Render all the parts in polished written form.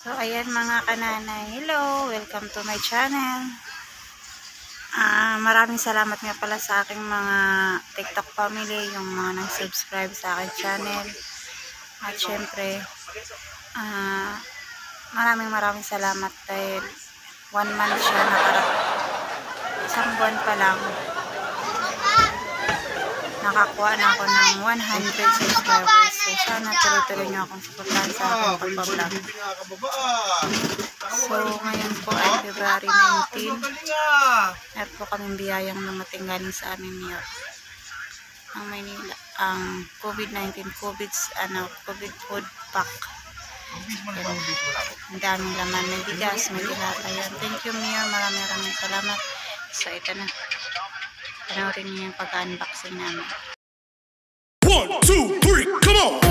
So, ayan mga kananay. Hello! Welcome to my channel. Maraming salamat nga pala sa aking mga TikTok family, yung mga nag-subscribe sa aking channel. At syempre, maraming salamat dahil 1 month siya nakarating. Isang buwan pa lang. Nakakuha na ako ng 100 subscribers. So, sana tuloy-tuloy nyo akong suportahan sa aking pagpa-vlog. So, ngayon po ay February 19. At po kaming biyayang dumating galing sa aming New York. Ang Maynila. Ang COVID-19 COVID food pack. Ang daming laman. May bigas, may dilata yan. Thank you, Mia. Maraming salamat. So, ito na. Panoorin niyo yung pag-unboxing namin. 1, 2, 3, come on!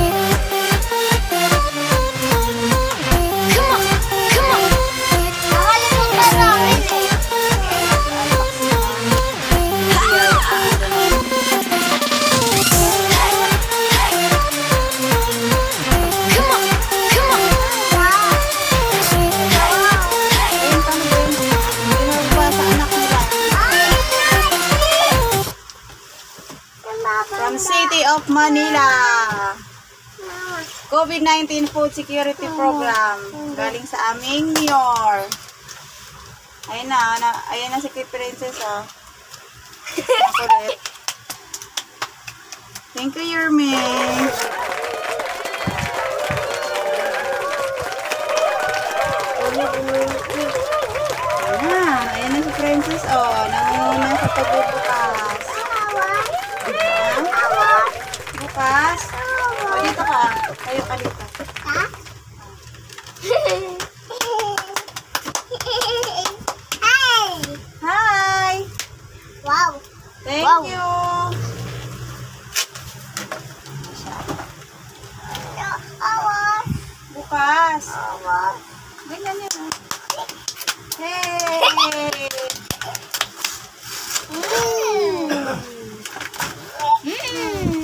From City of Manila, COVID-19 Food Security Program galing sa aming New York. Ayan na si Kay Princess, oh. Kulit. Thank you, Yermi. Ayan na si Princess, oh. Nangunguna sa pagbubukas. Bukas. O, dito ka. Kayo ka dito. Ha? Hi! Wow! Thank Wow. you! Bukas. Ganyan yun. Hey!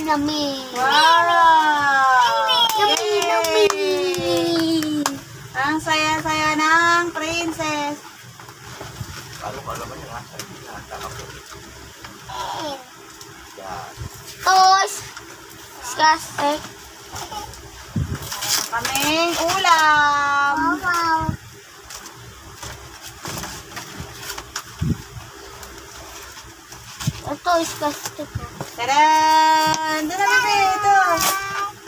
Yummy! Wow! Yummy! Yay! Ang saya-saya ng princess. Toys! Disgusting! Kaming ulam. Wow! Ito, disgusting. Tadaan! Doon na, bebe. Ito.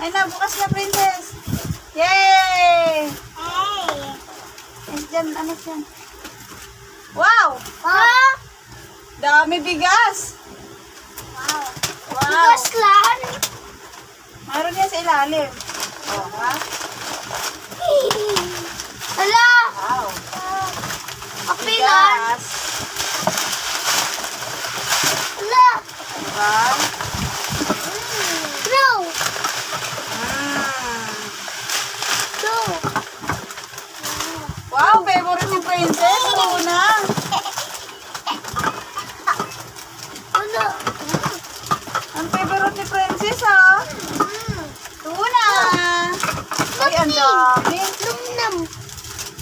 Ay na, bukas na, princess. Yay! Dyan, ano dyan? Wow! Wow! Dami bigas. Wow! Wow! Bigas lang! Mayroon yan sa ilalim. Oh, ha? Hala! Wow! Kapilan! Bigas. Hala! Diba? No! Mm. No! Wow! Favorite ni princess. Tuna. Ano? Ang favorite ni princess, ha? Tuna. Ay, ang dami. Num-num!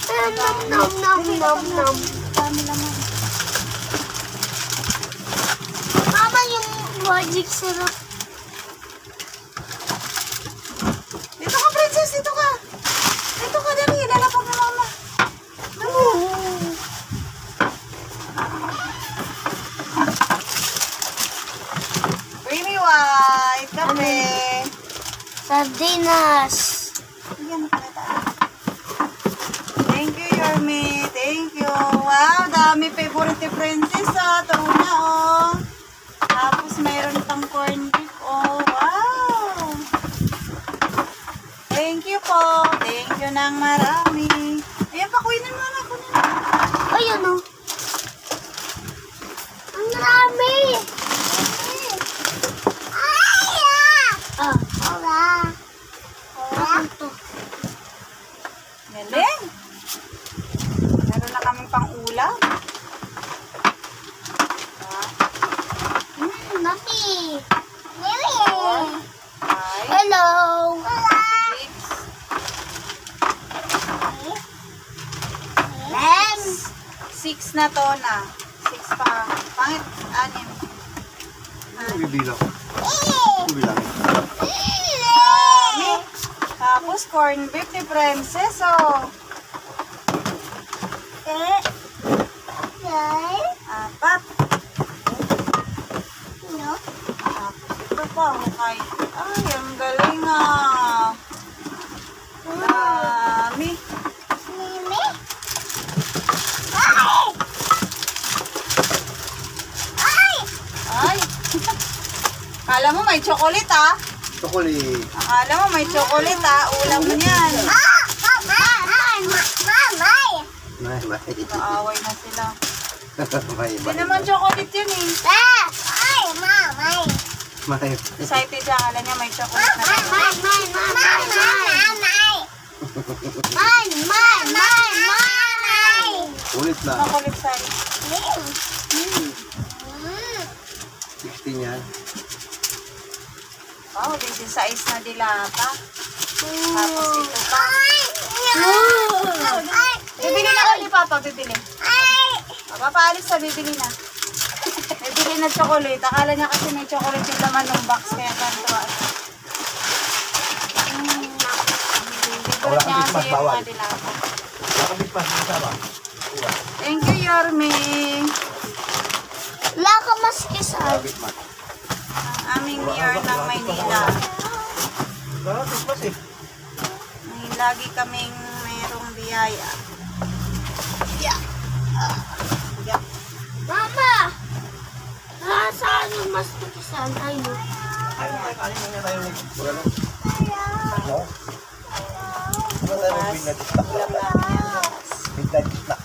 Num-num-num-num-num-num! Dami naman. Mama, yung magic syrup. Dito ka, princess. Dito ka. Dito ka, dali. Lalapag na mama. Creamy white. Kape. Sardinas. Ayan, nakita. Thank you, Yorme. Thank you. Wow, dami favorite ni princess, ah. Tuna, oh. Tapos, mayroon pang corn beef, oh. Wow. Thank you po. Thank you ng marami. Ayan, pakuinin mo na. Ayun o. Ang dami. Wala. Ito. Galing. Meron na kaming pang ulam. Mami. Ay, Hello. chips. 6 na to na. 6 pa. Pangit, 6. Bibilang. Bibilang. Dami. Tapos corn beef ni Princess, oh. 4. Ito pa, okay. Ay, ang galing ah. Dami. Ay. Akala mo may chocolate ah. Chocolate. Akala mo may chocolate ah. Ulam mo yan. May. Kaaway na sila. May. Hindi naman chocolate yun eh. May. Excited siya. Akala niya may chocolate na rin. Ulit na. Chocolate size. 16 yan. Wow, this is size na dilata. Tapos ito pa. Bibili na kami, Papa. Bibili. Papaalis sa bibili na. Bibili na chocolate. Akala niya kasi may chocolate yung laman ng box. Kaya kanto. Favorite niya kasi yung mga dilata. Thank you, Yorme. Ang aming mayor ng Maynila. May lagi kaming mayroong biyaya. Yeah. Yeah. Mas tukisan tayo. Bukas, ulam namin yan bukas.